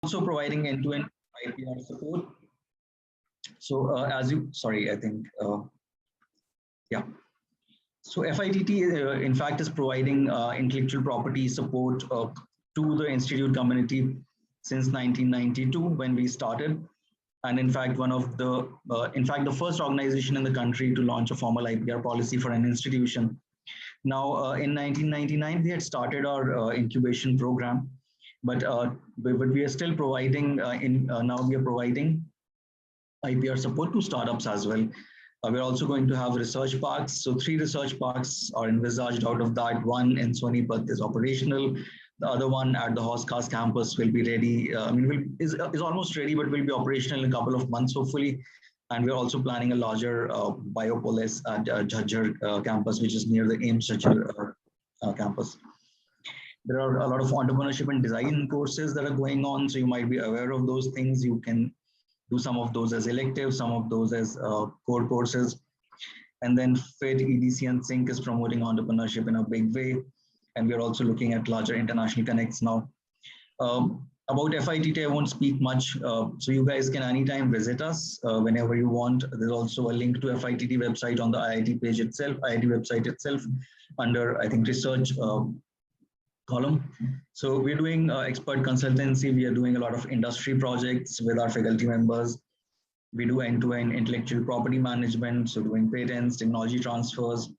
also providing end-to-end IPR support. So sorry, I think, yeah. So FITT, in fact, is providing intellectual property support to the institute community since 1992 when we started. And in fact, the first organization in the country to launch a formal IPR policy for an institution. Now, in 1999, we had started our incubation program, but we are still providing, now we are providing IPR support to startups as well. We're also going to have research parks. So 3 research parks are envisaged. Out of that, one in Sonipat is operational. The other one at the Hoskas campus will be ready. Is almost ready, but will be operational in a couple of months, hopefully. And we're also planning a larger biopolis at Jhajjar campus, which is near the AIIMS Jhajjar campus. There are a lot of entrepreneurship and design courses that are going on, so you might be aware of those things. You can do some of those as electives, some of those as core courses. And then FITT, EDC, and SInC is promoting entrepreneurship in a big way. And we're also looking at larger international connects now. About FITT, I won't speak much. So you guys can anytime visit us whenever you want. There's also a link to FITT website on the IIT page itself, IIT website itself, under, I think, research column. So we're doing expert consultancy. We are doing a lot of industry projects with our faculty members. We do end-to-end intellectual property management, so doing patents, technology transfers,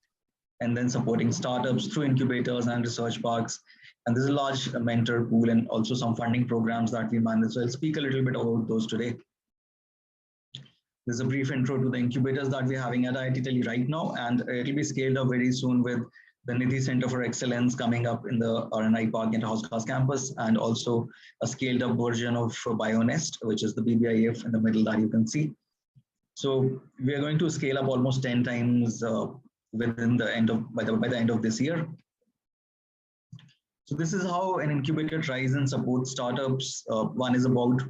and then supporting startups through incubators and research parks. And there's a large mentor pool and also some funding programs that we manage. So I'll speak a little bit about those today. There's a brief intro to the incubators that we're having at IIT Delhi right now, and it'll be scaled up very soon with the Nidhi Center for Excellence coming up in the RNI Park at Hoskas campus, and also a scaled up version of BioNest, which is the BBIF in the middle that you can see. So we are going to scale up almost 10 times within the end of, by the end of this year. So this is how an incubator tries and supports startups. One is about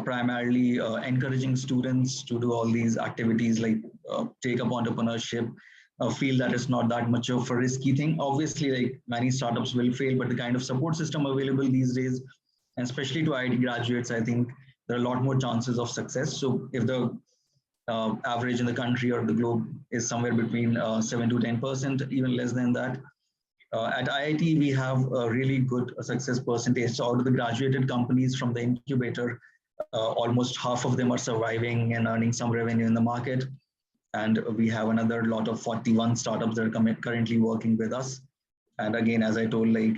primarily encouraging students to do all these activities like take up entrepreneurship, feel that it's not that much of a risky thing. Obviously, like many startups will fail, but the kind of support system available these days, and especially to IIT graduates, I think there are a lot more chances of success. So if the average in the country or the globe is somewhere between 7 to 10%, even less than that, at IIT, we have a really good success percentage. So out of the graduated companies from the incubator, almost half of them are surviving and earning some revenue in the market. And we have another lot of 41 startups that are currently working with us. And again, as I told, like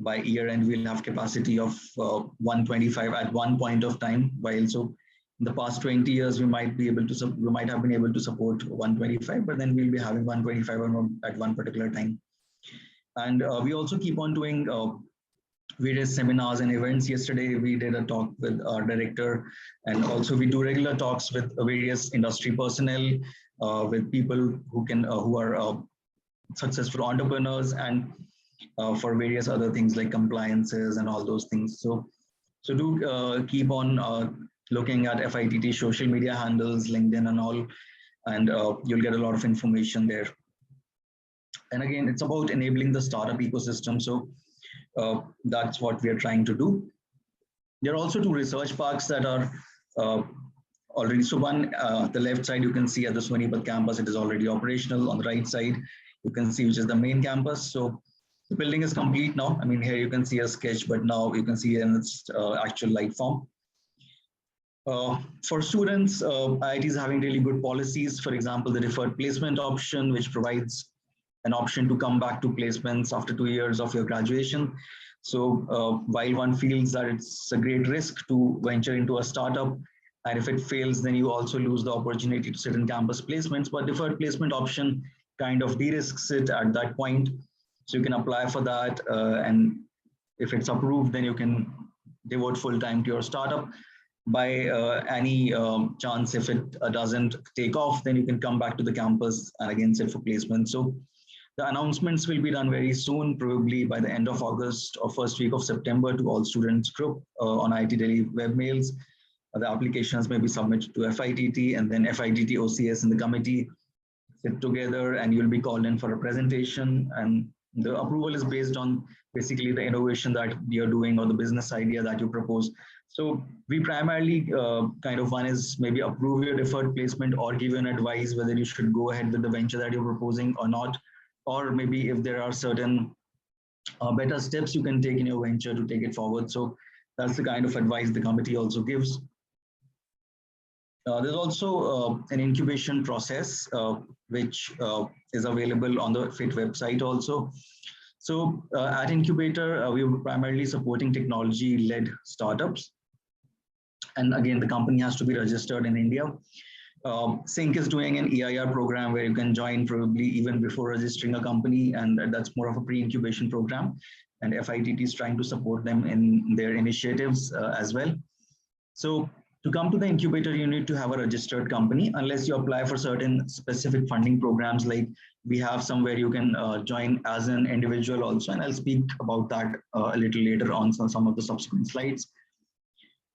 by year end, we'll have capacity of 125 at one point of time. While so in the past 20 years, we might have been able to support 125, but then we'll be having 125 at one particular time. And we also keep on doing various seminars and events. Yesterday, we did a talk with our director, and also we do regular talks with various industry personnel, with people who are successful entrepreneurs, and for various other things like compliances and all those things. So do keep on looking at FITT social media handles, LinkedIn and all, and you'll get a lot of information there. And again, it's about enabling the startup ecosystem. So that's what we are trying to do. There are also 2 research parks that are already. So one, the left side, you can see at the Sonipat campus, it is already operational. On the right side, you can see which is the main campus. So the building is complete now. I mean, here you can see a sketch, but now you can see in its actual light form. For students, IIT is having really good policies. For example, the deferred placement option, which provides an option to come back to placements after 2 years of your graduation. So while one feels that it's a great risk to venture into a startup, and if it fails, then you also lose the opportunity to sit in campus placements, but deferred placement option kind of de-risks it at that point. So you can apply for that, and if it's approved, then you can devote full time to your startup. By any chance, if it doesn't take off, then you can come back to the campus and again sit for placement. So the announcements will be done very soon, probably by the end of August or first week of September, to all students group on IIT Delhi webmails. The applications may be submitted to FITT, and then FITT OCS and the committee sit together, and you'll be called in for a presentation. And the approval is based on basically the innovation that you're doing or the business idea that you propose. So we primarily kind of, one is maybe approve your deferred placement or give you an advice whether you should go ahead with the venture that you're proposing or not, or maybe if there are certain better steps you can take in your venture to take it forward. So that's the kind of advice the committee also gives. There's also an incubation process, which is available on the FITT website also. So at Incubator, we were primarily supporting technology-led startups. And again, the company has to be registered in India. SInC is doing an EIR program where you can join probably even before registering a company, and that's more of a pre-incubation program. And FITT is trying to support them in their initiatives as well. So to come to the incubator, you need to have a registered company unless you apply for certain specific funding programs. Like we have somewhere you can join as an individual also, and I'll speak about that a little later on some of the subsequent slides.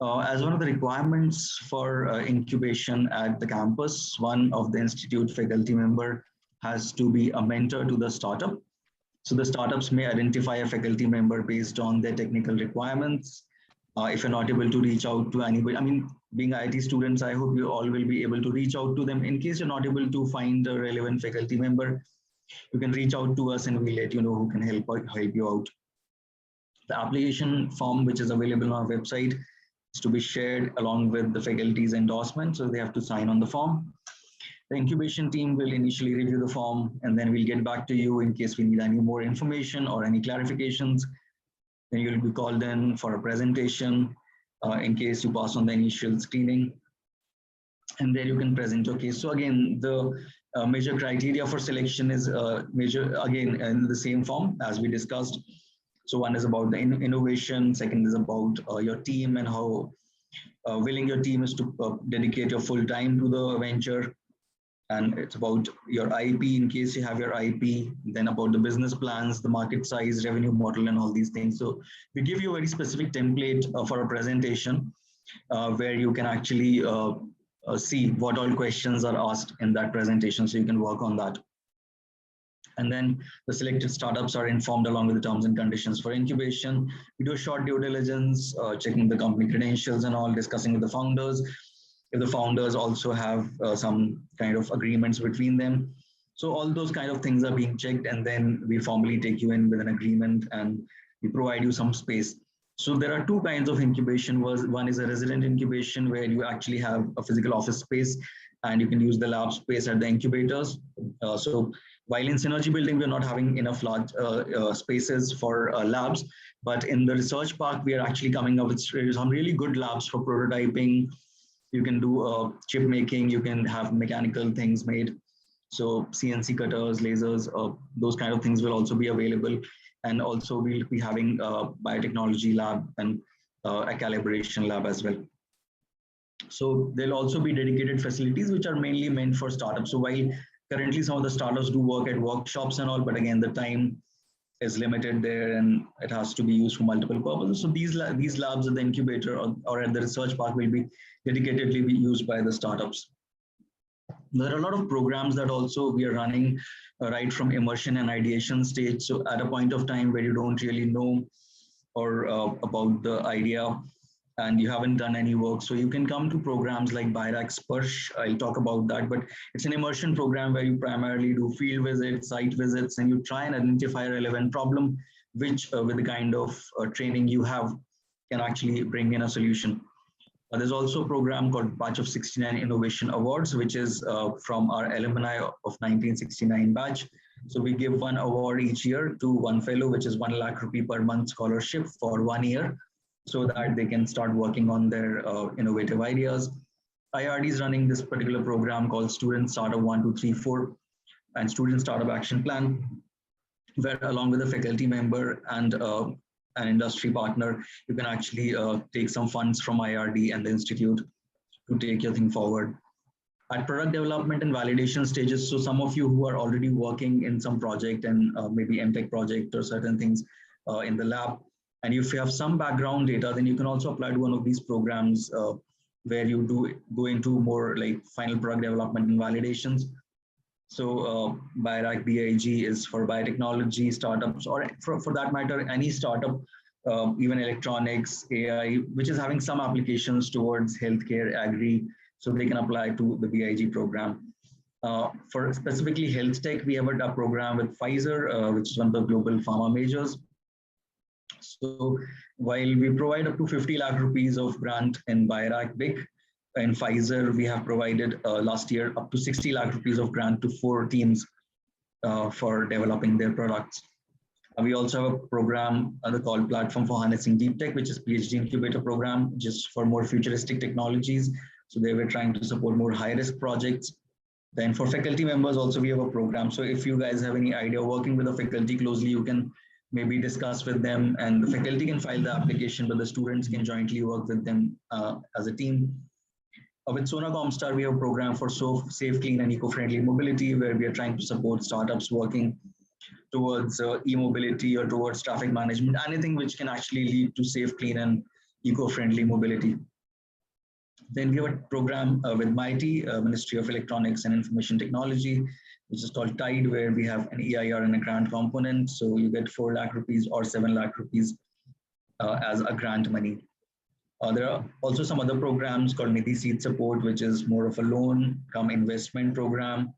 As one of the requirements for incubation at the campus, one of the institute faculty member has to be a mentor to the startup. So the startups may identify a faculty member based on their technical requirements. If you're not able to reach out to anybody, I mean, being IT students, I hope you all will be able to reach out to them. In case you're not able to find a relevant faculty member, you can reach out to us and we'll let you know who can help you out. The application form, which is available on our website, is to be shared along with the faculty's endorsement, so they have to sign on the form. The incubation team will initially review the form, and then we'll get back to you in case we need any more information or any clarifications. Then you'll be called in for a presentation in case you pass on the initial screening. And then you can present your case. So again, the major criteria for selection is again in the same form as we discussed. So one is about the innovation, second is about your team and how willing your team is to dedicate your full time to the venture. And it's about your IP in case you have your IP, then about the business plans, the market size, revenue model, and all these things. So we give you a very specific template for a presentation where you can actually see what all questions are asked in that presentation, so you can work on that. And then the selected startups are informed along with the terms and conditions for incubation. We do a short due diligence, checking the company credentials and all, discussing with the founders. If the founders also have some kind of agreements between them. So all those kind of things are being checked, and then we formally take you in with an agreement and we provide you some space. So there are two kinds of incubation. One is a resident incubation where you actually have a physical office space and you can use the lab space at the incubators. So while in Synergy building, we're not having enough large spaces for labs, but in the research park, we are actually coming up with some really good labs for prototyping. You can do chip making, you can have mechanical things made. So CNC cutters, lasers, those kind of things will also be available. And also we'll be having a biotechnology lab and a calibration lab as well. So there'll also be dedicated facilities which are mainly meant for startups. So while currently some of the startups do work at workshops and all, but again, the time is limited there and it has to be used for multiple purposes. So these labs at the incubator or at the research park will be dedicatedly be used by the startups. There are a lot of programs that also we are running right from immersion and ideation stage. So at a point of time where you don't really know or about the idea and you haven't done any work, so you can come to programs like BIRAC Sparsh. I'll talk about that, but it's an immersion program where you primarily do field visits, site visits, and you try and identify a relevant problem, which with the kind of training you have can actually bring in a solution. There's also a program called Batch of 69 Innovation Awards, which is from our alumni of 1969 batch. So we give one award each year to one fellow, which is 1 lakh rupee per month scholarship for 1 year, so that they can start working on their innovative ideas. IRD is running this particular program called Student Startup 1, 2, 3, 4 and Student Startup Action Plan, where along with a faculty member and an industry partner, you can actually take some funds from IRD and the institute to take your thing forward. At product development and validation stages, so some of you who are already working in some project and maybe MTech project or certain things in the lab, and if you have some background data, then you can also apply to one of these programs where you do go into more like final product development and validations. So BIRAC BIG is for biotechnology startups, or for that matter, any startup, even electronics, AI, which is having some applications towards healthcare, agri, so they can apply to the BIG program. For specifically health tech, we have a program with Pfizer, which is one of the global pharma majors. So while we provide up to 50 lakh rupees of grant in BIRAC BIG, in Pfizer, we have provided last year up to 60 lakh rupees of grant to 4 teams for developing their products. We also have a program called Platform for Harnessing Deep Tech, which is PhD incubator program, just for more futuristic technologies. So they were trying to support more high-risk projects. Then for faculty members also, we have a program. So if you guys have any idea working with the faculty closely, you can maybe discuss with them, and the faculty can file the application, but the students can jointly work with them as a team. With Sona Comstar, we have a program for safe, clean, and eco-friendly mobility, where we are trying to support startups working towards e-mobility or towards traffic management, anything which can actually lead to safe, clean, and eco-friendly mobility. Then we have a program with MIT, Ministry of Electronics and Information Technology, which is called TIDE, where we have an EIR and a grant component. So you get 4 lakh rupees or 7 lakh rupees as a grant money. There are also some other programs called Nidhi Seed Support, which is more of a loan come investment program.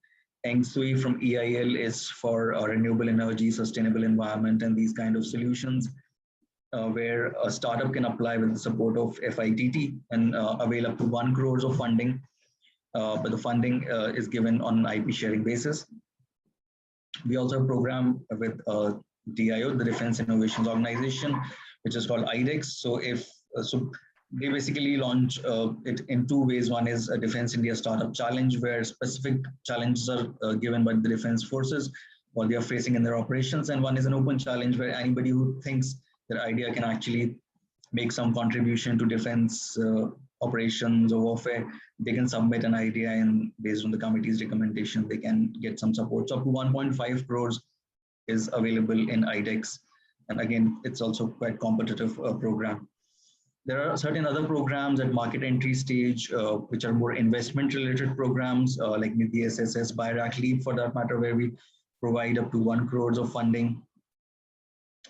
SInC from EIL is for renewable energy, sustainable environment, and these kind of solutions, where a startup can apply with the support of FITT and avail up to 1 crore of funding. But the funding is given on an IP sharing basis. We also have a program with DIO, the Defense Innovations Organization, which is called IDEX. So they basically launch it in 2 ways. One is a Defense India Startup Challenge, where specific challenges are given by the defense forces what they are facing in their operations. And one is an open challenge, where anybody who thinks their idea can actually make some contribution to defense operations or warfare, they can submit an idea, and based on the committee's recommendation, they can get some support. So up to 1.5 crores is available in IDEX. And again, it's also quite competitive program. There are certain other programs at market entry stage, which are more investment related programs, like Nidhi SSS, BIRAC Leap for that matter, where we provide up to 1 crores of funding.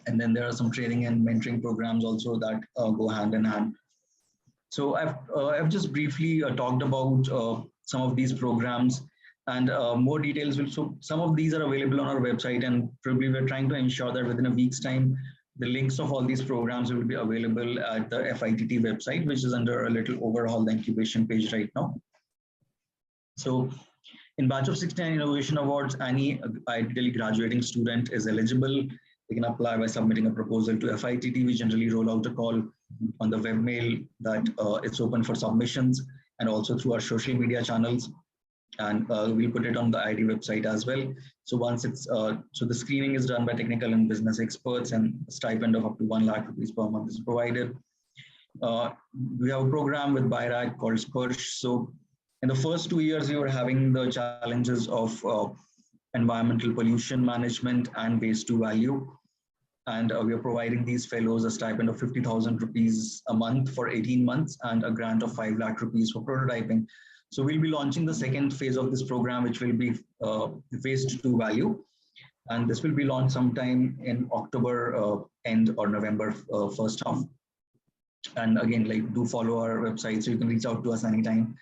And then there are some training and mentoring programs also that go hand in hand. So I've just briefly talked about some of these programs, and more details will. So some of these are available on our website, and probably we're trying to ensure that within a week's time, the links of all these programs will be available at the FITT website, which is under a little overhaul, the incubation page right now. So in batch of 69 innovation awards, any ideally graduating student is eligible. They can apply by submitting a proposal to FITT. We generally roll out a call on the webmail that it's open for submissions, and also through our social media channels. And we'll put it on the ID website as well. So once it's, so the screening is done by technical and business experts, and a stipend of up to 1 lakh rupees per month is provided. We have a program with BIRAC called Sparsh. So in the first 2 years, we were having the challenges of environmental pollution management and waste to value. And we are providing these fellows a stipend of 50,000 rupees a month for 18 months and a grant of 5 lakh rupees for prototyping. So we'll be launching the second phase of this program, which will be waste to value. And this will be launched sometime in October end or November first half. And again, like, do follow our website, so you can reach out to us anytime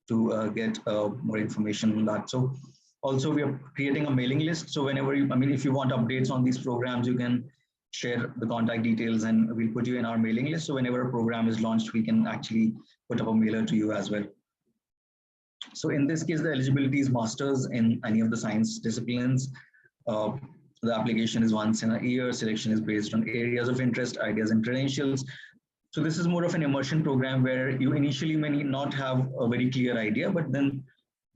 to get more information on that. So also we are creating a mailing list. So whenever you, if you want updates on these programs, you can share the contact details and we'll put you in our mailing list. So whenever a program is launched, we can actually put up a mailer to you as well. So in this case, the eligibility is masters in any of the science disciplines. The application is once in a year. Selection is based on areas of interest, ideas, and credentials. So this is more of an immersion program where you initially may not have a very clear idea, but then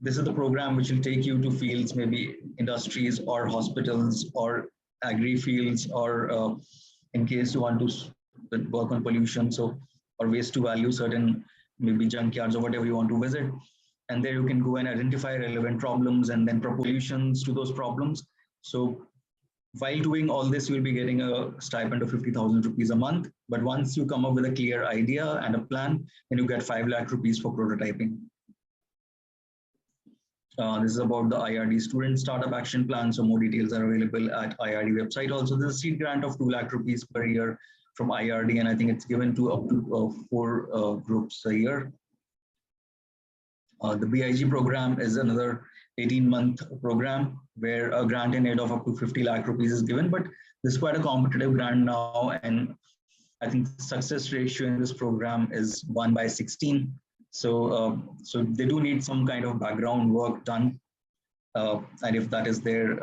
this is the program which will take you to fields, maybe industries or hospitals or agri fields, or in case you want to work on pollution, so, or waste to value, certain maybe junkyards or whatever you want to visit. And there you can go and identify relevant problems and then propose solutions to those problems. So while doing all this, you'll be getting a stipend of 50,000 rupees a month. But once you come up with a clear idea and a plan, then you get 5 lakh rupees for prototyping. This is about the IRD Student Startup Action Plan. So more details are available at IRD website. Also, there's a seed grant of 2 lakh rupees per year from IRD, and I think it's given to up to 4 groups a year. The BIG program is another 18-month program where a grant in aid of up to 50 lakh rupees is given, but this is quite a competitive grant now, and I think the success ratio in this program is 1/16. So they do need some kind of background work done, and if that is there,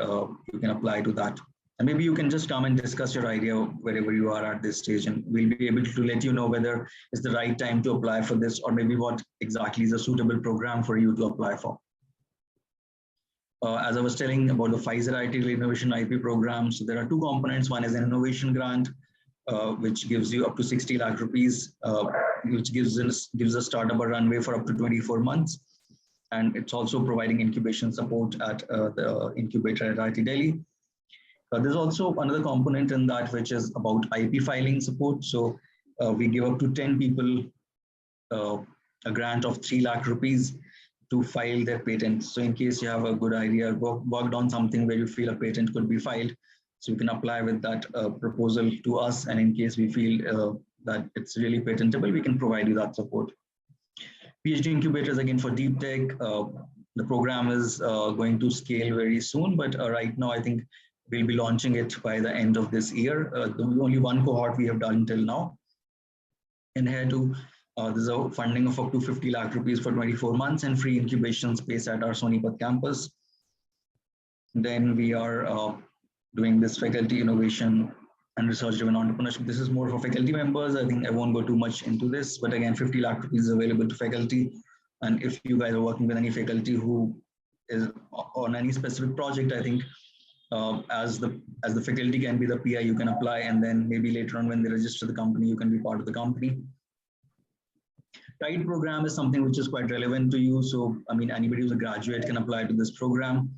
you can apply to that. And maybe you can just come and discuss your idea wherever you are at this stage, and we'll be able to let you know whether it's the right time to apply for this, or maybe what exactly is a suitable program for you to apply for. As I was telling about the Pfizer IT Innovation IP program, so there are 2 components. One is an innovation grant, which gives you up to 60 lakh rupees, which gives a startup a runway for up to 24 months. And it's also providing incubation support at the incubator at IIT Delhi. There's also another component in that, which is about IP filing support. So we give up to 10 people a grant of 3 lakh rupees to file their patent. So in case you have a good idea, worked on something where you feel a patent could be filed, so you can apply with that proposal to us. And in case we feel that it's really patentable, we can provide you that support. PhD incubators, again, for deep tech. The program is going to scale very soon, but right now I think we'll be launching it by the end of this year. Only 1 cohort we have done till now. And here too, there's a funding of up to 50 lakh rupees for 24 months and free incubation space at our Sonipat campus. Then we are doing this faculty innovation and research-driven entrepreneurship. This is more for faculty members. I think I won't go too much into this, but again, 50 lakh rupees is available to faculty. And if you guys are working with any faculty who is on any specific project, I think as the faculty can be the PI, you can apply, and then maybe later on when they register the company, you can be part of the company. TIDE program is something which is quite relevant to you. So, I mean, anybody who's a graduate can apply to this program.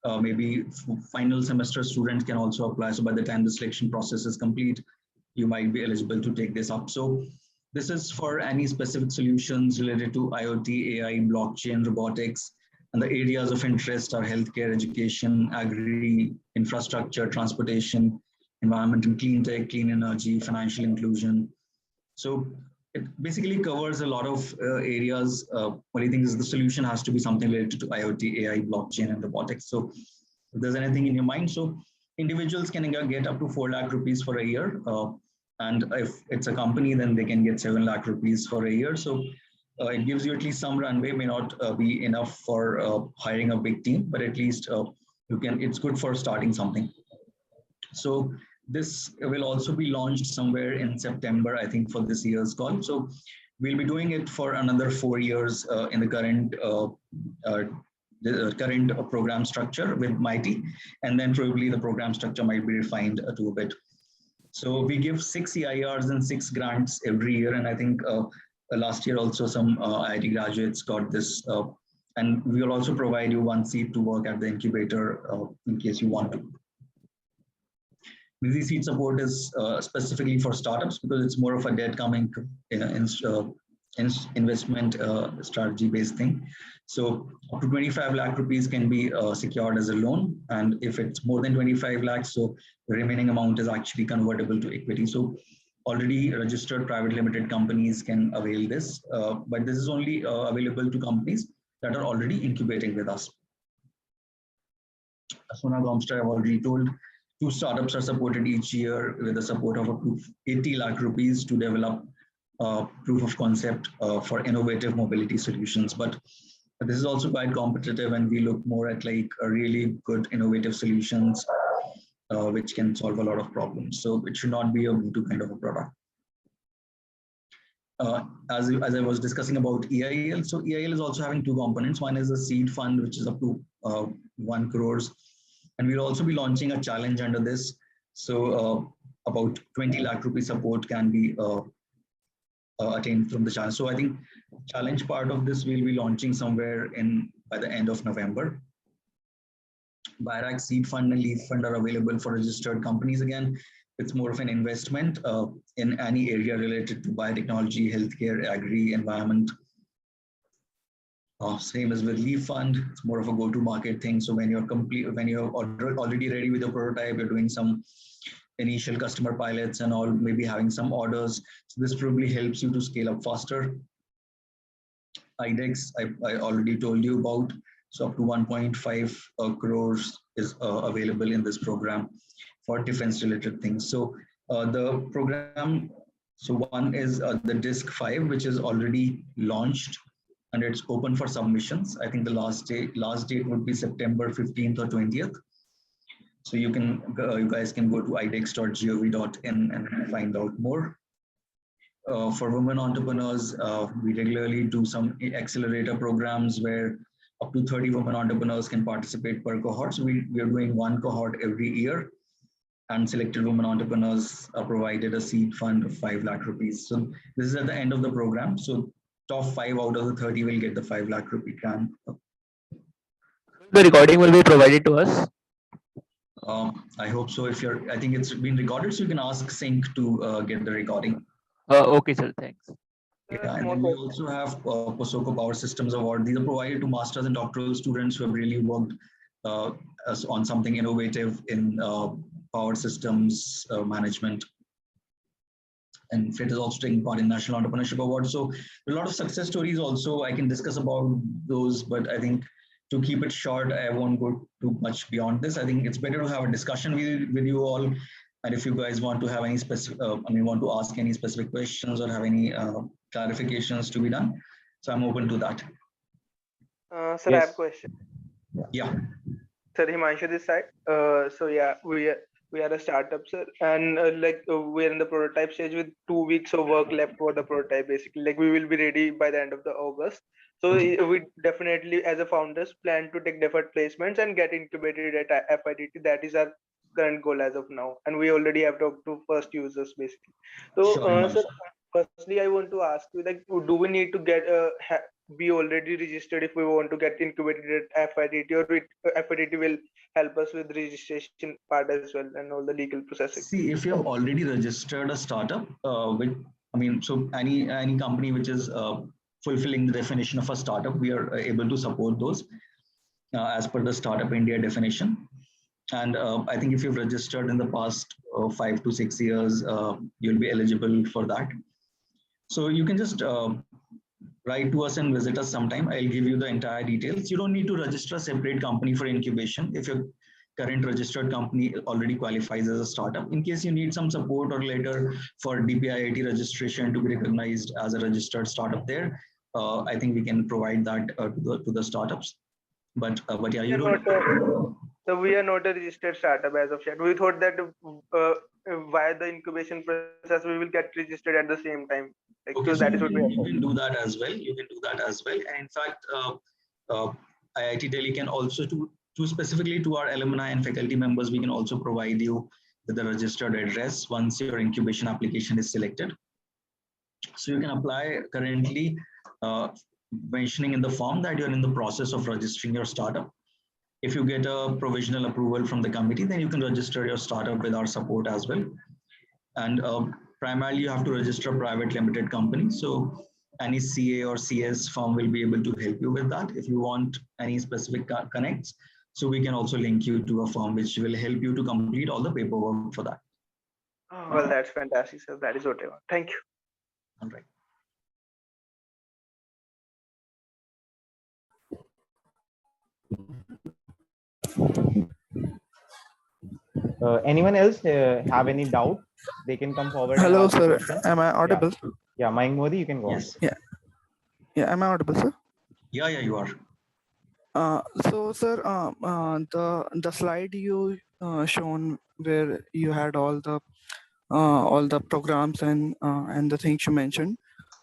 Maybe final semester students can also apply. So by the time the selection process is complete, you might be eligible to take this up. So this is for any specific solutions related to IoT, AI, blockchain, robotics, and the areas of interest are healthcare, education, agri, infrastructure, transportation, environment and clean tech, clean energy, financial inclusion. So it basically covers a lot of areas. Only thing is the solution has to be something related to IoT, AI, blockchain, and robotics. So if there's anything in your mind, so individuals can get up to 4 lakh rupees for a year. And if it's a company, then they can get 7 lakh rupees for a year. So it gives you at least some runway. May not be enough for hiring a big team, but at least it's good for starting something. So this will also be launched somewhere in September, I think, for this year's call. So we'll be doing it for another 4 years in the current program structure with MIT, and then probably the program structure might be refined to a bit. So we give 6 EIRs and 6 grants every year, and I think last year also some IIT graduates got this. And we will also provide you 1 seat to work at the incubator in case you want to. Busy seed support is specifically for startups because it's more of a debt coming investment strategy based thing. So up to 25 lakh rupees can be secured as a loan. And if it's more than 25 lakhs, so the remaining amount is actually convertible to equity. So already registered private limited companies can avail this, but this is only available to companies that are already incubating with us. Sona Gomstar, I've already told. 2 startups are supported each year with the support of up to 80 lakh rupees to develop proof of concept for innovative mobility solutions. But this is also quite competitive, and we look more at like a really good innovative solutions which can solve a lot of problems. So it should not be a me-too kind of a product. As I was discussing about EIL, so EIL is also having 2 components. One is a seed fund, which is up to 1 crores. And we'll also be launching a challenge under this. So about 20 lakh rupee support can be attained from the challenge. So I think challenge part of this we'll be launching somewhere by the end of November. BIRAC seed fund and lead fund are available for registered companies. Again, it's more of an investment in any area related to biotechnology, healthcare, agri, environment. Same as with Leaf Fund, it's more of a go-to-market thing. So when you're already ready with your prototype, you're doing some initial customer pilots and all, maybe having some orders. So this probably helps you to scale up faster. IDEX, I already told you about. So up to 1.5 crores is available in this program for defense-related things. So the program, so one is the DISC 5, which is already launched and it's open for submissions. I think the last date would be September 15th or 20th. So you guys can go to idex.gov.in and find out more. For women entrepreneurs, we regularly do some accelerator programs where up to 30 women entrepreneurs can participate per cohort. So we are doing one cohort every year, and selected women entrepreneurs are provided a seed fund of 5 lakh rupees. So this is at the end of the program. So top 5 out of the 30 will get the 5 lakh rupee grant. The recording will be provided to us. I hope so. I think it's been recorded, so you can ask SInC to get the recording. Okay, sir. Thanks. Yeah, and then we also have POSOCO Power Systems Award. These are provided to masters and doctoral students who have really worked on something innovative in power systems management. And FITT is also taking part in National Entrepreneurship Award. So a lot of success stories also I can discuss about those, but I think to keep it short, I won't go too much beyond this. I think it's better to have a discussion with you all. And if you guys want to have any specific, want to ask any specific questions or have any clarifications to be done, so I'm open to that. Sir, yes. I have a question. Yeah. Sir, Himanshu this side. So yeah, we are a startup, sir, and we're in the prototype stage with 2 weeks of work left for the prototype. Basically, like we will be ready by the end of the August. So we definitely, as a founders, plan to take deferred placements and get incubated at FITT. That is our current goal as of now, and we already have talked to first users basically. So, sure, sir, firstly, I want to ask you, like, do we need to get be already registered if we want to get incubated at FITT, or FITT will help us with registration part as well and all the legal processing? See, if you have already registered a startup, so any company which is fulfilling the definition of a startup, we are able to support those as per the Startup India definition. And I think if you've registered in the past 5 to 6 years, you'll be eligible for that. So you can just write to us and visit us sometime. I'll give you the entire details. You don't need to register a separate company for incubation if your current registered company already qualifies as a startup. In case you need some support or later for DPIIT registration to be recognized as a registered startup there, I think we can provide that to the startups. But yeah, you don't. So we are not a registered startup as of yet. We thought that via the incubation process we will get registered at the same time. Like, okay, so that is what you can do that as well. You can do that as well. And in fact, IIT Delhi can also specifically to our alumni and faculty members, we can also provide you with the registered address once your incubation application is selected. So you can apply currently, mentioning in the form that you're in the process of registering your startup. If you get a provisional approval from the committee, then you can register your startup with our support as well. And primarily, you have to register a private limited company. So any CA or CS firm will be able to help you with that. If you want any specific connects, so we can also link you to a firm which will help you to complete all the paperwork for that. Oh, well, that's fantastic, sir. That is what I want. Thank you. All right. Anyone else have any doubt? They can come forward. Hello, sir. Am I audible? Yeah, Mayank Modi, you can go. Yes. Yeah. Am I audible, sir? Yeah, you are. So, sir, the slide you shown where you had all the programs and the things you mentioned.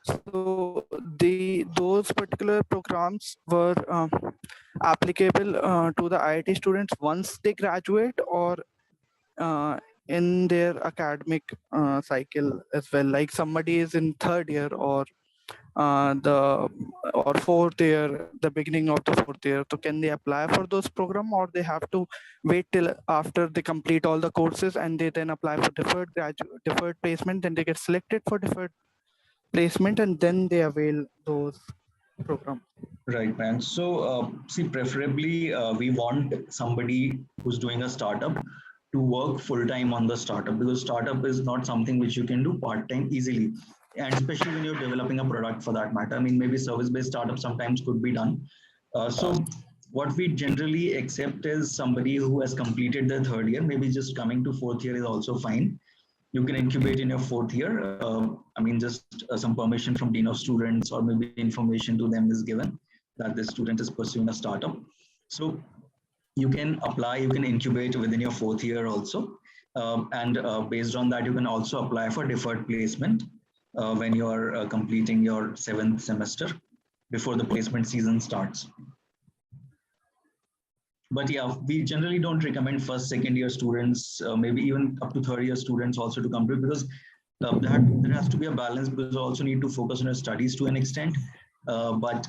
So those particular programs were applicable to the IIT students once they graduate, or in their academic cycle as well. Like somebody is in third year or fourth year, the beginning of the fourth year. So can they apply for those program, or they have to wait till after they complete all the courses and they then apply for deferred placement, then they get selected for deferred placement and then they avail those program? Right, man. So, see, preferably we want somebody who's doing a startup to work full time on the startup, because startup is not something which you can do part time easily. And especially when you're developing a product for that matter. I mean, maybe service based startup sometimes could be done. So, what we generally accept is somebody who has completed their third year, maybe just coming to fourth year is also fine. You can incubate in your fourth year. I mean, just some permission from dean of students or maybe information to them is given that the student is pursuing a startup. So you can apply, you can incubate within your fourth year also. And based on that, you can also apply for deferred placement when you are completing your seventh semester before the placement season starts. But yeah, we generally don't recommend first, second year students, maybe even up to third year students also to come to it, because there has to be a balance, because you also need to focus on your studies to an extent. But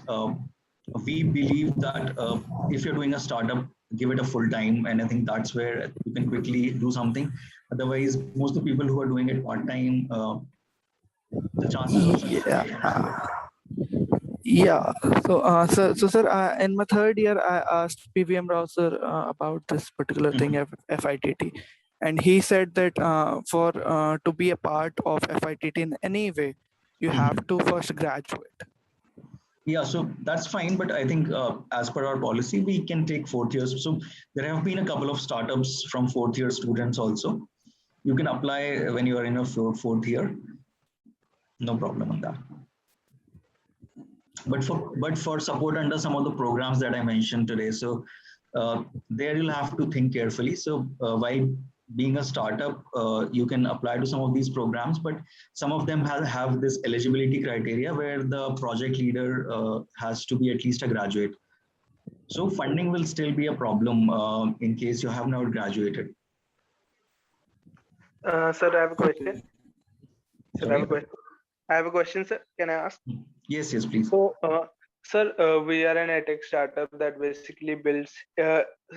we believe that if you're doing a startup, give it a full time, and I think that's where you can quickly do something. Otherwise, most of the people who are doing it part time, the chances of success are not so Yeah. good. Yeah. So sir, in my third year, I asked PVM Rao sir about this particular thing, FITT, and he said that for to be a part of FITT in any way, you have to first graduate. Yeah, so that's fine, but I think as per our policy, we can take fourth years. So there have been a couple of startups from fourth year students also. You can apply when you are in a fourth year, no problem on that. But for support under some of the programs that I mentioned today, so there you'll have to think carefully. So while being a startup, you can apply to some of these programs, but some of them have this eligibility criteria where the project leader has to be at least a graduate. So funding will still be a problem in case you have not graduated. Sir, I have a question. Sorry? I have a question, sir. Can I ask? Yes, please. So, sir, we are an edtech startup that basically builds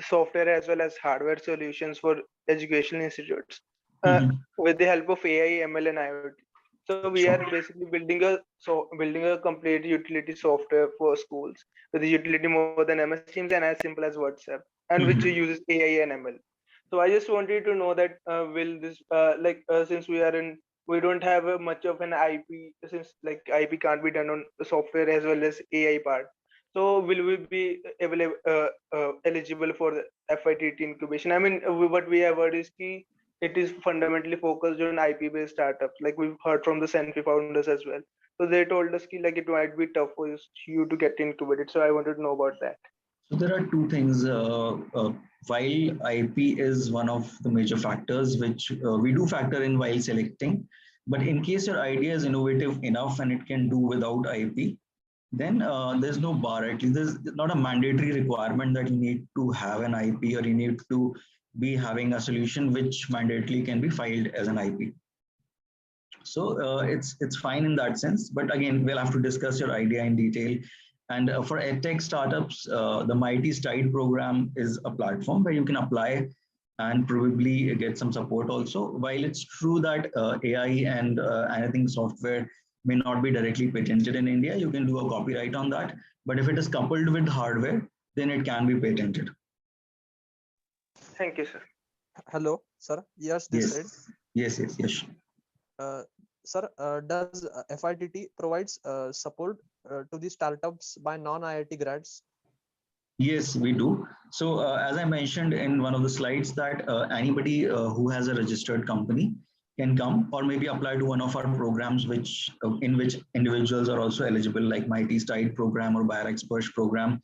software as well as hardware solutions for educational institutes with the help of AI, ML, and IoT. So we are basically building a complete utility software for schools with the utility more than MS Teams and as simple as WhatsApp, and which uses AI and ML. So I just wanted to know that will this since we don't have much of an IP, since like IP can't be done on the software as well as AI part. So will we be eligible for the FITT incubation? I mean, what we have heard is key. It is fundamentally focused on IP-based startups. Like we've heard from the SInC founders as well. So they told us like it might be tough for you to get incubated. So I wanted to know about that. So there are two things. While IP is one of the major factors which we do factor in while selecting, but in case your idea is innovative enough and it can do without IP, then there's no bar. At least there's not a mandatory requirement that you need to have an IP or you need to be having a solution which mandatorily can be filed as an IP. So it's fine in that sense. But again, we'll have to discuss your idea in detail. And for edtech startups, the Mighty Stride program is a platform where you can apply and probably get some support also. While it's true that AI and anything software may not be directly patented in India, you can do a copyright on that. But if it is coupled with hardware, then it can be patented. Thank you, sir. Hello, sir. Yes, this side. Yes. Sir, does FITT provides support to the startups by non-IIT grads? Yes, we do. So as I mentioned in one of the slides that anybody who has a registered company can come or maybe apply to one of our programs in which individuals are also eligible, like Mighty Stride program or BioExpert program.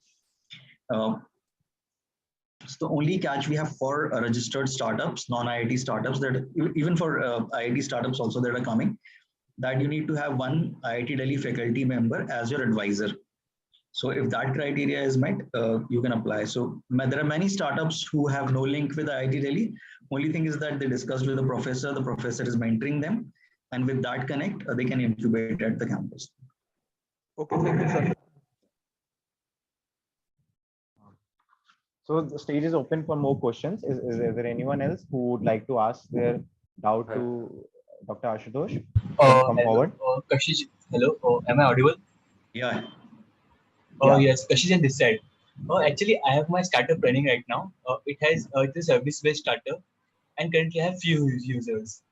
So the only catch we have for registered startups, non-IIT startups, that even for IIT startups also that are coming, that you need to have one IIT Delhi faculty member as your advisor. So if that criteria is met, you can apply. So there are many startups who have no link with IIT Delhi. Only thing is that they discussed with the professor is mentoring them. And with that connect, they can incubate at the campus. Okay, thank you, sir. So the stage is open for more questions. Is there anyone else who would like to ask their doubt to Dr. Ashutosh? Come Hello, forward. Kashish. Hello, am I audible? Yeah. Oh yes, Kashijan this side. Oh, actually, I have my startup running right now. It is a service-based startup, and currently I have few users.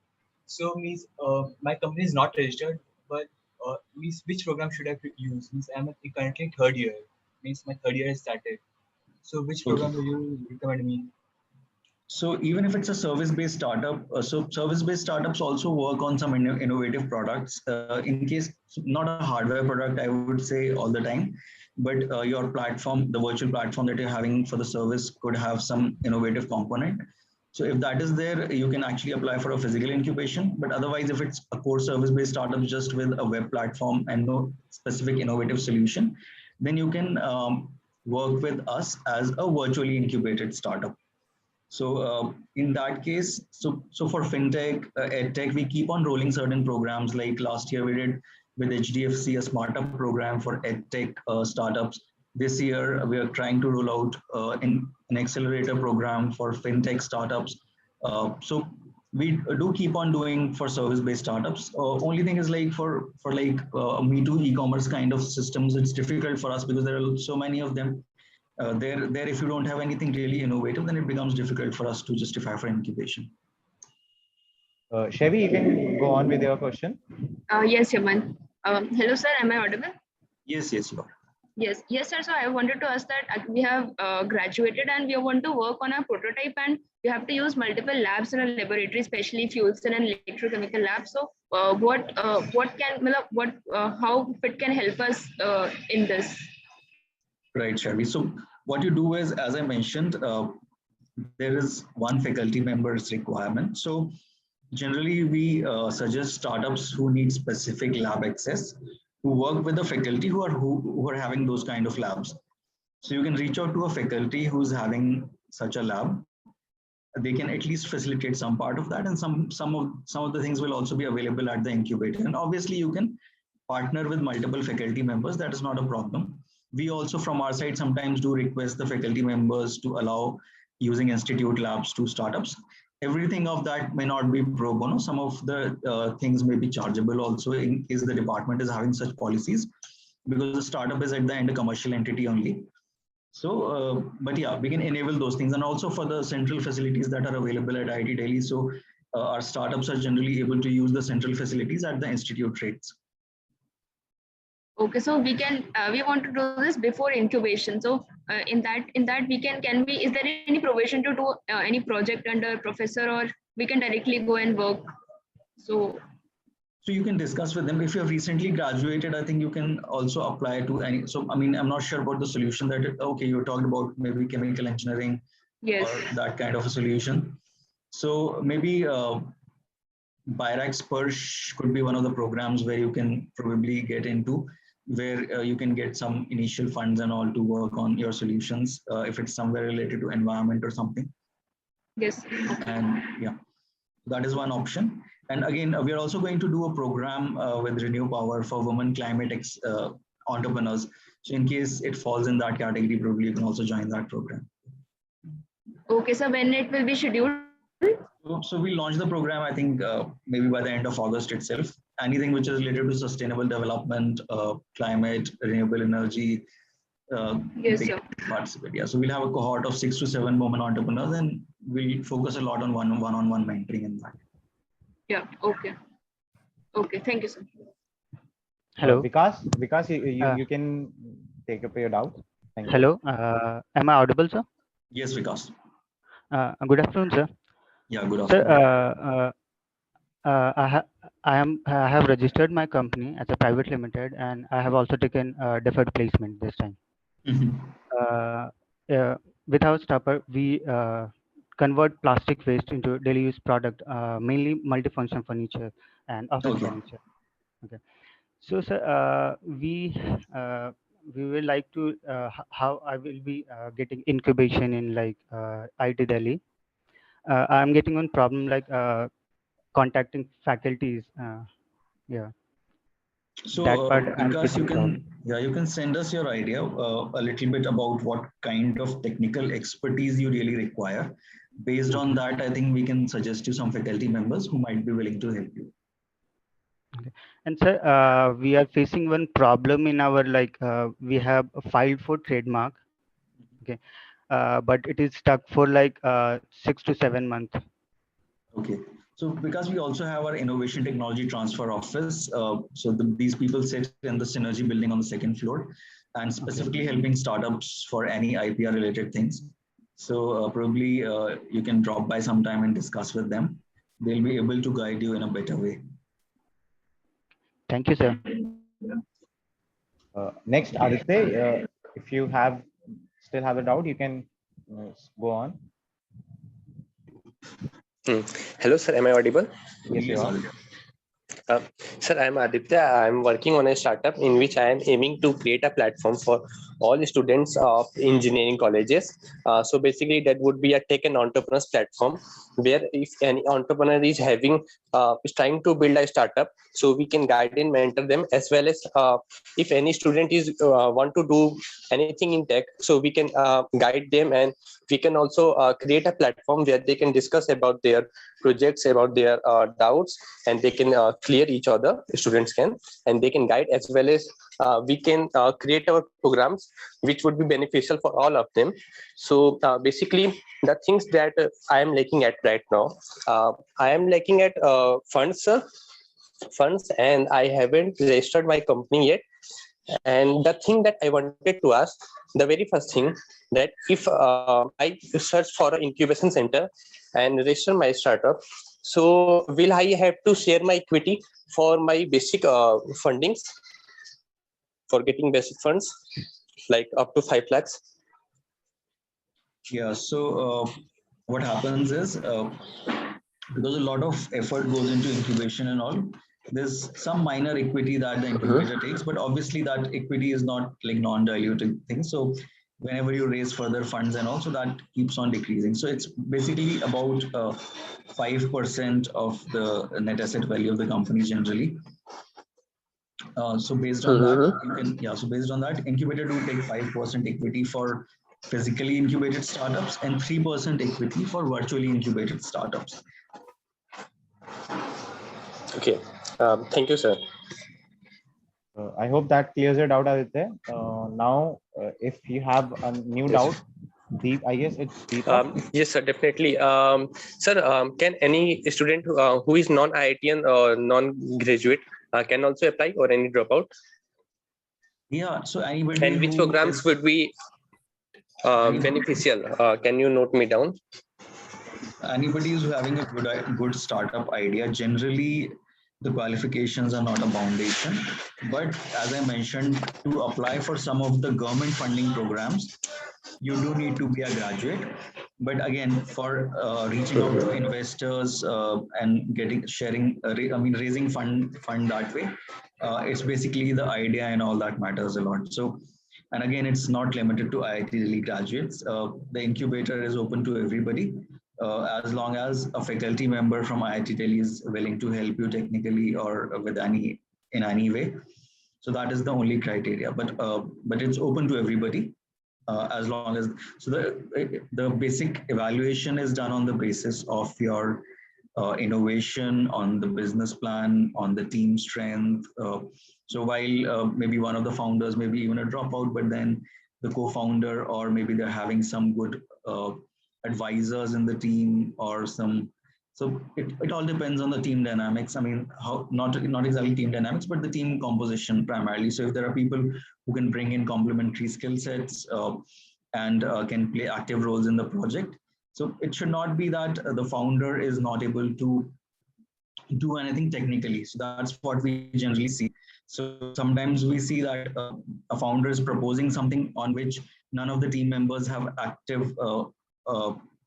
So means my company is not registered, but means which program should I use? Means I'm currently third year. Means my third year has started. So which Okay. program do you recommend me? So even if it's a service-based startup, so service-based startups also work on some innovative products. In case not a hardware product, I would say all the time, but your platform, the virtual platform that you're having for the service, could have some innovative component. So if that is there, you can actually apply for a physical incubation. But otherwise, if it's a core service-based startup just with a web platform and no specific innovative solution, then you can work with us as a virtually incubated startup. So in that case, so for fintech, edtech, we keep on rolling certain programs. Like last year, we did with HDFC a startup program for edtech startups. This year, we are trying to roll out in an accelerator program for fintech startups. So we do keep on doing for service-based startups. Only thing is like for like Me Too e-commerce kind of systems, it's difficult for us because there are so many of them. There, if you don't have anything really innovative, then it becomes difficult for us to justify for incubation. Chevy, you can go on with your question. Yes, Yaman. Hello, sir. Am I audible? Yes, you are. Yes, sir. So I wanted to ask that we have graduated and we want to work on a prototype, and we have to use multiple labs in a laboratory, especially fuel cell and electrochemical labs. So how FITT can help us in this? Right, Sharvi. So what you do is, as I mentioned, there is one faculty member's requirement. So generally, we suggest startups who need specific lab access to work with the faculty who are having those kind of labs. So you can reach out to a faculty who's having such a lab. They can at least facilitate some part of that, and some of the things will also be available at the incubator. And obviously, you can partner with multiple faculty members. That is not a problem. We also, from our side, sometimes do request the faculty members to allow using institute labs to startups. Everything of that may not be pro bono. Some of the things may be chargeable also in case the department is having such policies, because the startup is at the end a commercial entity only. So, but yeah, we can enable those things. And also for the central facilities that are available at IIT Delhi. So our startups are generally able to use the central facilities at the institute rates. Okay, so we want to do this before incubation. So in that is there any provision to do any project under professor, or we can directly go and work? So you can discuss with them. If you have recently graduated, I think you can also apply to any. So I mean, I'm not sure about the solution that okay, you talked about maybe chemical engineering, yes, or that kind of a solution. So maybe BIRAC Spursh could be one of the programs where you can probably get into, where you can get some initial funds and all to work on your solutions, if it's somewhere related to environment or something. Yes. And yeah, that is one option. And again, we are also going to do a program with Renew Power for women climate entrepreneurs. So in case it falls in that category, probably you can also join that program. Okay, so when it will be scheduled? So we launch the program, I think maybe by the end of August itself. Anything which is related to sustainable development, climate, renewable energy, yes, sir. Participate. Yeah, so we'll have a cohort of 6 to 7 women entrepreneurs, and we'll focus a lot on one-on-one mentoring in that. Yeah. Okay. Okay. Thank you, sir. Hello. Vikas, you can take up your doubt. Thank you. Hello. Am I audible, sir? Yes, Vikas. Good afternoon, sir. Yeah, good afternoon. Sir, I have registered my company as a private limited, and I have also taken deferred placement this time. With our startup, we convert plastic waste into daily use product, mainly multifunction furniture and office furniture. Okay. So, sir, we would like to how I will be getting incubation in like IIT Delhi. I'm getting one problem like contacting faculties. Yeah. So because you can send us your idea a little bit about what kind of technical expertise you really require. Based on that, I think we can suggest you some faculty members who might be willing to help you. Okay. And sir, we are facing one problem in our we have filed for trademark, okay, but it is stuck for 6 to 7 months. Okay. So because we also have our innovation technology transfer office, these people sit in the Synergy building on the second floor and specifically helping startups for any IPR related things. So probably you can drop by sometime and discuss with them. They'll be able to guide you in a better way. Thank you, sir. Next, Aditya, if you still have a doubt, you can go on. Hello, sir. Am I audible? Yes, you are. Sir, I'm Aditya. I'm working on a startup in which I am aiming to create a platform for all students of engineering colleges. So basically, that would be a tech and entrepreneurs platform where if any entrepreneur is trying to build a startup, so we can guide and mentor them, as well as if any student is want to do anything in tech, so we can guide them, and we can also create a platform where they can discuss about their projects, about their doubts, and they can clear each other, students can, and they can guide, as well as we can create our programs which would be beneficial for all of them. So basically the things that I am looking at right now, I am looking at funds, and I haven't registered my company yet. And the thing that I wanted to ask, the very first thing, that if I search for an incubation center and register my startup, so will I have to share my equity for my basic fundings, for getting basic funds, like up to 5 lakhs? Yeah, so what happens is because a lot of effort goes into incubation and all, there's some minor equity that the incubator takes, but obviously that equity is not like non-dilutive thing. So whenever you raise further funds and also that keeps on decreasing. So it's basically about 5% of the net asset value of the company generally. So based on that, you can, so based on that, incubator do take 5% equity for physically incubated startups and 3% equity for virtually incubated startups. Okay, thank you, sir. I hope that clears it out, Aditya. Now, if you have a new doubt, I guess it's Deepak. Yes, sir, definitely. Sir, can any student who is non-IITian or non-graduate can also apply, or any dropout? Yeah, so anybody. And which programs would be beneficial? Can you note me down? Anybody who's having a good startup idea, generally the qualifications are not a foundation. But as I mentioned, to apply for some of the government funding programs, you do need to be a graduate. But again, for reaching out to investors and raising fund that way, it's basically the idea and all that matters a lot. So, and again, it's not limited to IIT Delhi graduates. The incubator is open to everybody. As long as a faculty member from IIT Delhi is willing to help you technically or in any way. So that is the only criteria, but it's open to everybody. As long as the basic evaluation is done on the basis of your innovation, on the business plan, on the team strength. So while maybe one of the founders maybe even a dropout, but then the co-founder, or maybe they're having some good advisors in the team or some. So it all depends on the team dynamics. I mean, how not exactly team dynamics, but the team composition primarily. So if there are people who can bring in complementary skill sets and can play active roles in the project, so it should not be that the founder is not able to do anything technically. So that's what we generally see. So sometimes we see that a founder is proposing something on which none of the team members have active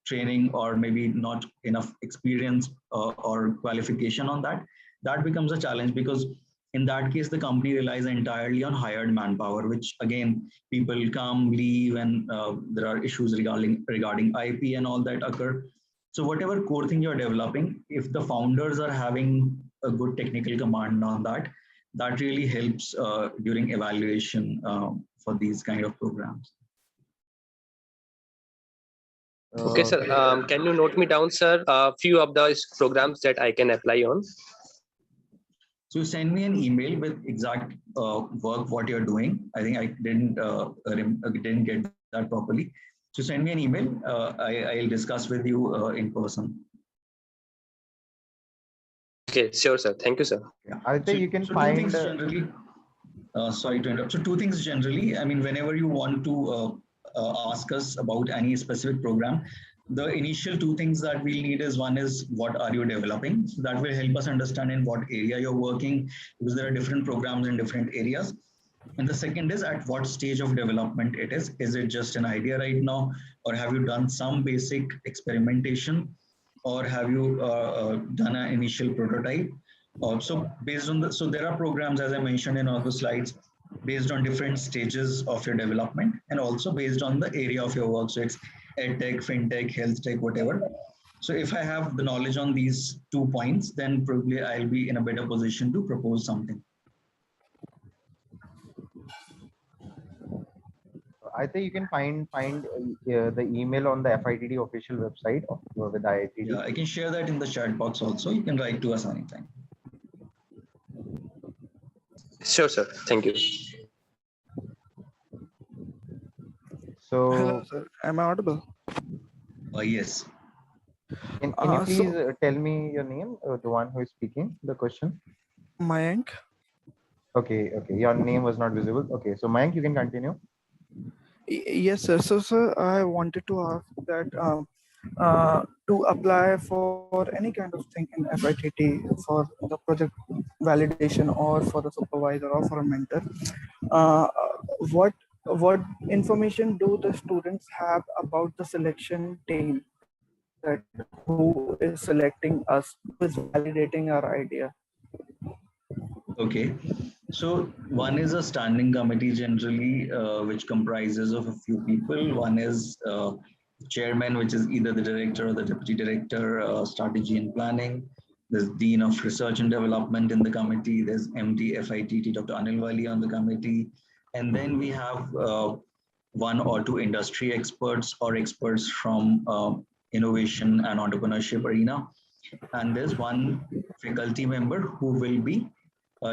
training or maybe not enough experience or qualification on that. That becomes a challenge, because in that case, the company relies entirely on hired manpower, which again, people come, leave, and there are issues regarding IP and all that occur. So whatever core thing you're developing, if the founders are having a good technical command on that, that really helps during evaluation for these kind of programs. Okay, sir. Can you note me down, sir, a few of the programs that I can apply on? So you send me an email with exact work what you're doing. I think I didn't get that properly. So send me an email. I'll discuss with you in person. Okay, sure, sir. Thank you, sir. Yeah. I think you can so find. Two things generally. Sorry to interrupt. So two things generally. I mean, whenever you want to ask us about any specific program, the initial two things that we'll need is one is what are you developing? So that will help us understand in what area you're working, because there are different programs in different areas. And the second is at what stage of development it is. Is it just an idea right now, or have you done some basic experimentation, or have you done an initial prototype? So based on so there are programs, as I mentioned in all the slides, based on different stages of your development and also based on the area of your work. So it's edtech, fintech, health tech, whatever. So if I have the knowledge on these 2 points, then probably I'll be in a better position to propose something. I think you can find the email on the FITT official website of, with IIT. Yeah, I can share that in the chat box also. You can write to us anytime. Sure, sir. Thank you. So, hello, sir. Am I audible? Yes. can you please So tell me your name, the one who is speaking the question? Mayank. Okay, your name was not visible. Okay, so Mayank, you can continue. Yes, sir. So, sir, I wanted to ask that to apply for any kind of thing in FITT for the project validation or for the supervisor or for a mentor, uh, what information do the students have about the selection team, that who is selecting us, who is validating our idea? Okay. So one is a standing committee generally, which comprises of a few people. One is chairman, which is either the director or the deputy director, strategy and planning. There's dean of research and development in the committee. There's MD FITT, Dr. Anil Wali on the committee. And then we have one or two industry experts or experts from innovation and entrepreneurship arena. And there's one faculty member who will be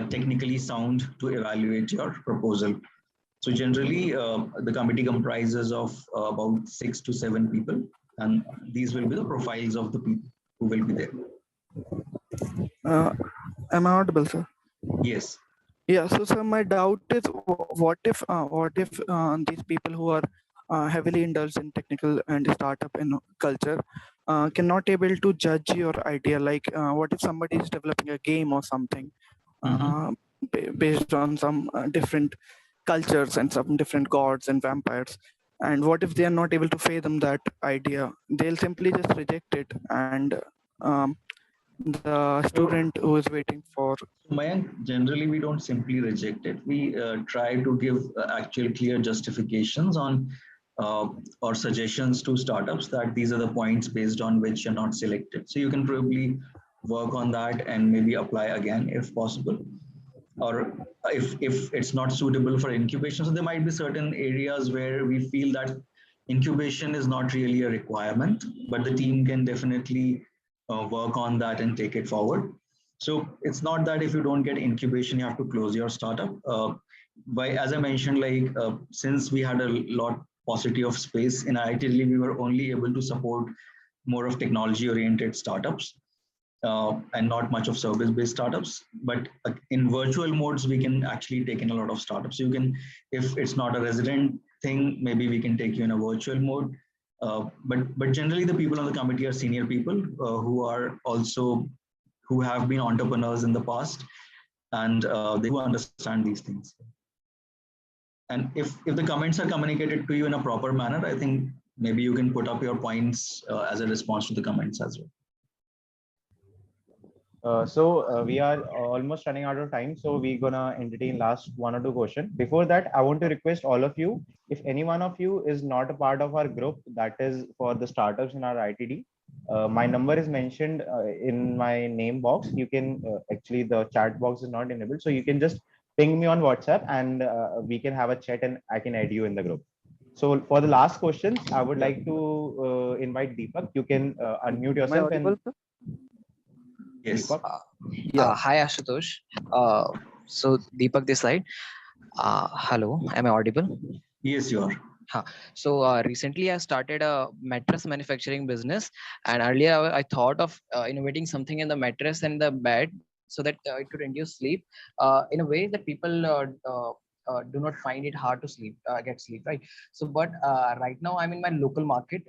technically sound to evaluate your proposal. So generally, the committee comprises of about 6 to 7 people, and these will be the profiles of the people who will be there. Am I audible, sir? Yes. Yeah. So, sir, my doubt is, what if these people who are heavily indulged in technical and startup culture cannot able to judge your idea? Like, what if somebody is developing a game or something based on some different cultures and some different gods and vampires, and what if they are not able to fathom that idea? They'll simply just reject it, and the student who is waiting for. Mayank, generally we don't simply reject it. We try to give actual clear justifications on or suggestions to startups that these are the points based on which you're not selected. So you can probably work on that and maybe apply again if possible. Or if it's not suitable for incubation. So there might be certain areas where we feel that incubation is not really a requirement, but the team can definitely work on that and take it forward. So it's not that if you don't get incubation, you have to close your startup. As I mentioned, since we had a lot paucity of space in IIT Delhi, we were only able to support more of technology-oriented startups. And not much of service-based startups. But in virtual modes, we can actually take in a lot of startups. You can, if it's not a resident thing, maybe we can take you in a virtual mode. But generally, the people on the committee are senior people who have been entrepreneurs in the past, and they do understand these things. And if the comments are communicated to you in a proper manner, I think maybe you can put up your points as a response to the comments as well. We are almost running out of time, so we're gonna entertain last 1 or 2 questions. Before that, I want to request all of you, if any one of you is not a part of our group, that is for the startups in our ITD, my number is mentioned in my name box. You can actually, the chat box is not enabled, so you can just ping me on WhatsApp and we can have a chat and I can add you in the group. So for the last questions, I would like to invite Deepak. You can unmute yourself. Am I audible, sir? Yes. Deepak? Hi Ashutosh. So Deepak this side. Hello, am I audible? Yes, you are. So recently I started a mattress manufacturing business, and earlier I thought of innovating something in the mattress and the bed so that it could induce sleep in a way that people do not find it hard to sleep, get sleep, right? So, but right now I'm in my local market,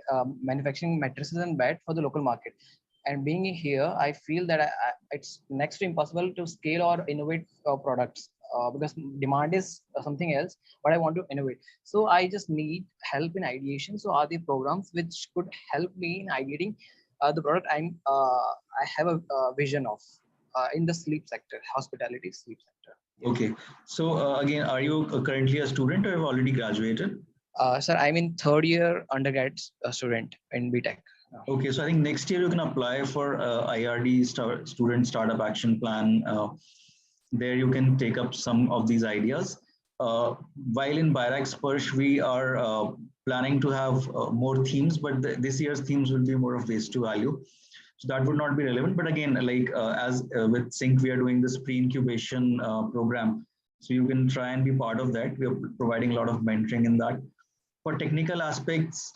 manufacturing mattresses and bed for the local market. And being here, I feel that it's next to impossible to scale or innovate products because demand is something else, but I want to innovate. So I just need help in ideation. So are there programs which could help me in ideating the product I have a vision of in the sleep sector, hospitality sleep sector? Yes. Okay. So again, are you currently a student or have already graduated? Sir, I'm in third year undergrad student in BTech. Okay, so I think next year you can apply for IRD Student Startup Action Plan. There you can take up some of these ideas. While in Byrax Persh, we are planning to have more themes, but this year's themes will be more of waste to value. So that would not be relevant. But again, like as with SInC, we are doing this pre-incubation program. So you can try and be part of that. We are providing a lot of mentoring in that. For technical aspects,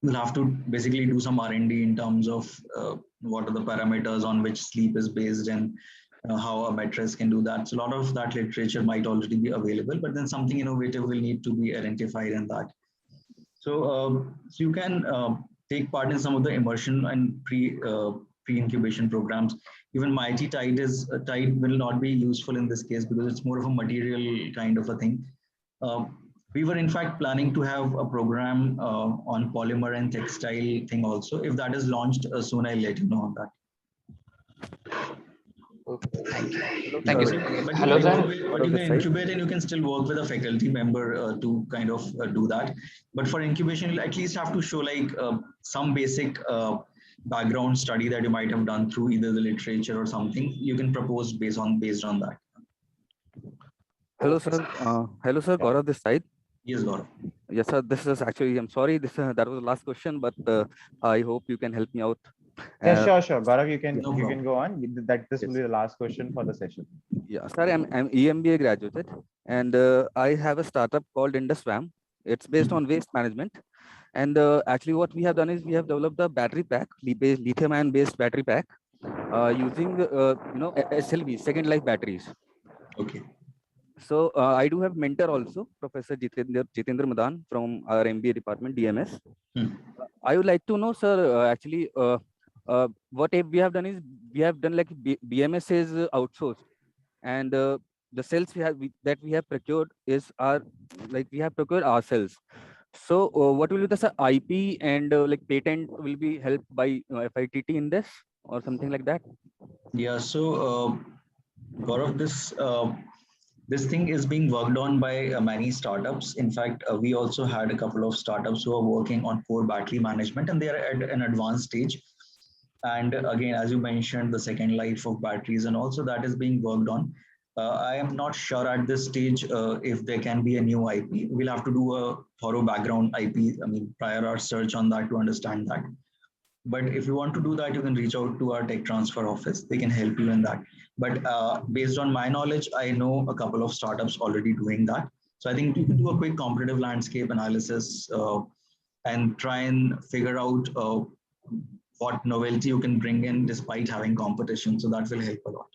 you'll have to basically do some R&D in terms of what are the parameters on which sleep is based and how a mattress can do that. So a lot of that literature might already be available, but then something innovative will need to be identified in that. So you can take part in some of the immersion and pre-incubation programs. Even MIT Tide will not be useful in this case because it's more of a material kind of a thing. We were in fact planning to have a program on polymer and textile thing also. If that is launched soon, I'll let you know on that. Okay, thank you. Thank you. But Hello, sir. You can incubate and you can still work with a faculty member to kind of do that. But for incubation, you at least have to show like some basic background study that you might have done through either the literature or something. You can propose based on that. Hello, sir. Hello, sir. Gaurav this side. Yes, Gaurav. Yes, sir. This is actually, I'm sorry, that was the last question, but I hope you can help me out. Yeah, sure. Gaurav, you can go on. This will be the last question for the session. Yeah, sir. I'm EMBA graduated, and I have a startup called IndusWAM. It's based on waste management, and actually, what we have done is we have developed a battery pack, lithium-ion based battery pack, using SLB, second life batteries. Okay. So I do have mentor also, Professor Jitendra Madan from our MBA department, DMS. I would like to know, sir, actually, what we have done is we have done like BMS is outsourced, and the cells that we have procured is we have procured ourselves. So what will be the IP and like patent will be helped by FITT in this or something like that? Yeah. So Gaurav, this thing is being worked on by many startups. In fact, we also had a couple of startups who are working on core battery management, and they are at an advanced stage. And again, as you mentioned, the second life of batteries, and also that is being worked on. I am not sure at this stage if there can be a new IP. We'll have to do a thorough background IP, prior art search on that to understand that. But if you want to do that, you can reach out to our tech transfer office. They can help you in that. But based on my knowledge, I know a couple of startups already doing that. So I think you can do a quick competitive landscape analysis and try and figure out what novelty you can bring in despite having competition. So that will help a lot.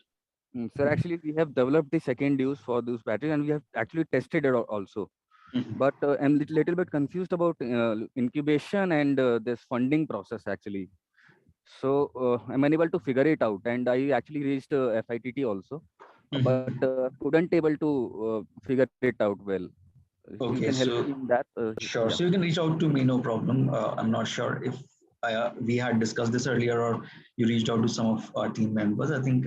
Sir, actually, we have developed the second use for those batteries, and we have actually tested it also. But I'm a little bit confused about incubation and this funding process actually. So I'm unable to figure it out, and I actually reached FITT also, but couldn't able to figure it out well. If you can help me in that. Sure. Yeah. So you can reach out to me, no problem. I'm not sure if we had discussed this earlier or you reached out to some of our team members. I think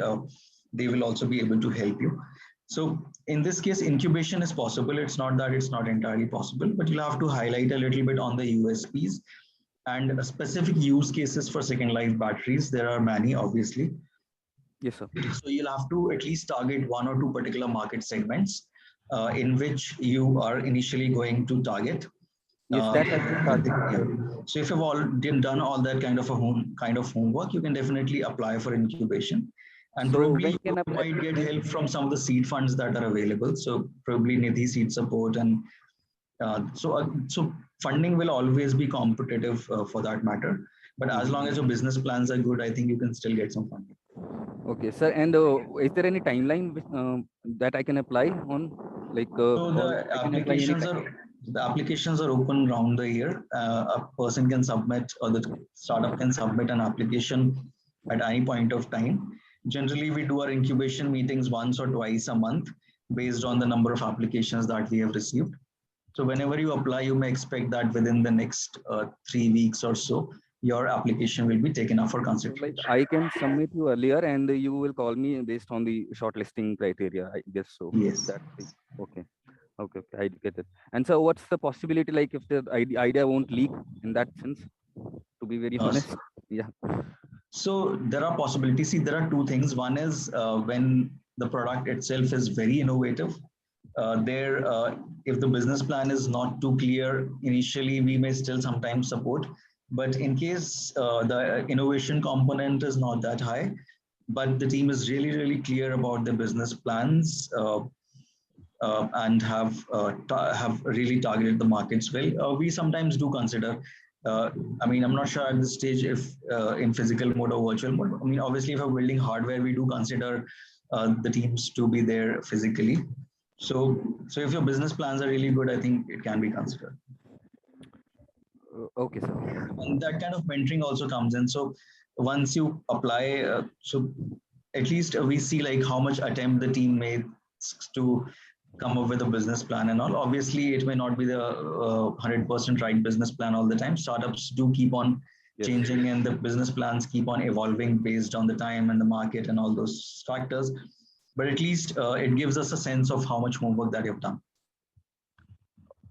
they will also be able to help you. So in this case, incubation is possible. It's not that it's not entirely possible, but you'll have to highlight a little bit on the USPs and specific use cases for second life batteries. There are many, obviously. Yes, sir. So you'll have to at least target one or two particular market segments in which you are initially going to target. Yes, that's actually starting. So if you've already done all that kind of homework, you can definitely apply for incubation, and So probably when can you might get help from some of the seed funds that are available. So probably Nidhi seed support, and so funding will always be competitive for that matter. But as long as your business plans are good, I think you can still get some funding. Okay, sir. And is there any timeline that I can apply on? Like, So or I can apply the applications are open round the year. A person can submit, or the startup can submit an application at any point of time. Generally, we do our incubation meetings once or twice a month based on the number of applications that we have received. So whenever you apply, you may expect that within the next 3 weeks or so, your application will be taken up for consideration. Like I can submit you earlier, and you will call me based on the shortlisting criteria, I guess so. Yes. Okay. Okay, I get it. And so, what's the possibility, like, if the idea won't leak in that sense? To be very honest, yeah. So there are possibilities. See, there are two things. One is when the product itself is very innovative. If the business plan is not too clear initially, we may still sometimes support. But in case the innovation component is not that high, but the team is really, really clear about the business plans and have really targeted the markets well, we sometimes do consider. I mean, I'm not sure at this stage if in physical mode or virtual mode. I mean, obviously, if we're building hardware, we do consider the teams to be there physically. So if your business plans are really good, I think it can be considered. Okay, sir. And that kind of mentoring also comes in. So once you apply, so at least we see like how much attempt the team makes to come up with a business plan and all. Obviously, it may not be the 100% right business plan all the time. Startups do keep on changing, and the business plans keep on evolving based on the time and the market and all those factors. But at least it gives us a sense of how much homework that you've done.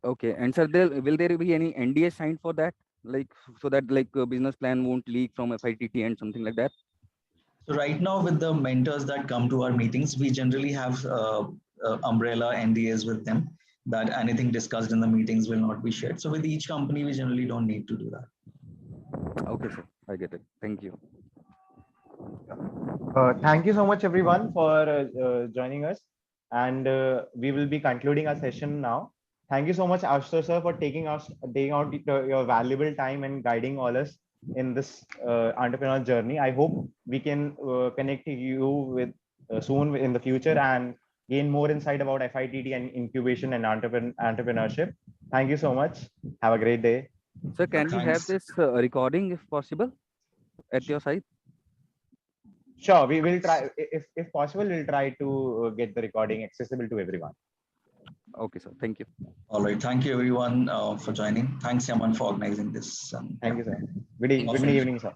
Okay, and sir, will there be any NDA signed for that, like so that like a business plan won't leak from FITT and something like that? So right now, with the mentors that come to our meetings, we generally have umbrella NDAs with them that anything discussed in the meetings will not be shared. So with each company, we generally don't need to do that. Okay, sir, I get it. Thank you. Thank you so much, everyone, for joining us. And we will be concluding our session now. Thank you so much, Ashutosh sir, for taking out your valuable time and guiding all us in this entrepreneurial journey. I hope we can connect you with soon in the future and gain more insight about FITT and incubation and entrepreneurship. Thank you so much. Have a great day. Sir, can we have this recording if possible at your site? Sure, we will try. If possible, we'll try to get the recording accessible to everyone. Okay, sir. Thank you. All right. Thank you, everyone, for joining. Thanks, Yaman, for organizing this. Thank you, sir. Good evening, sir.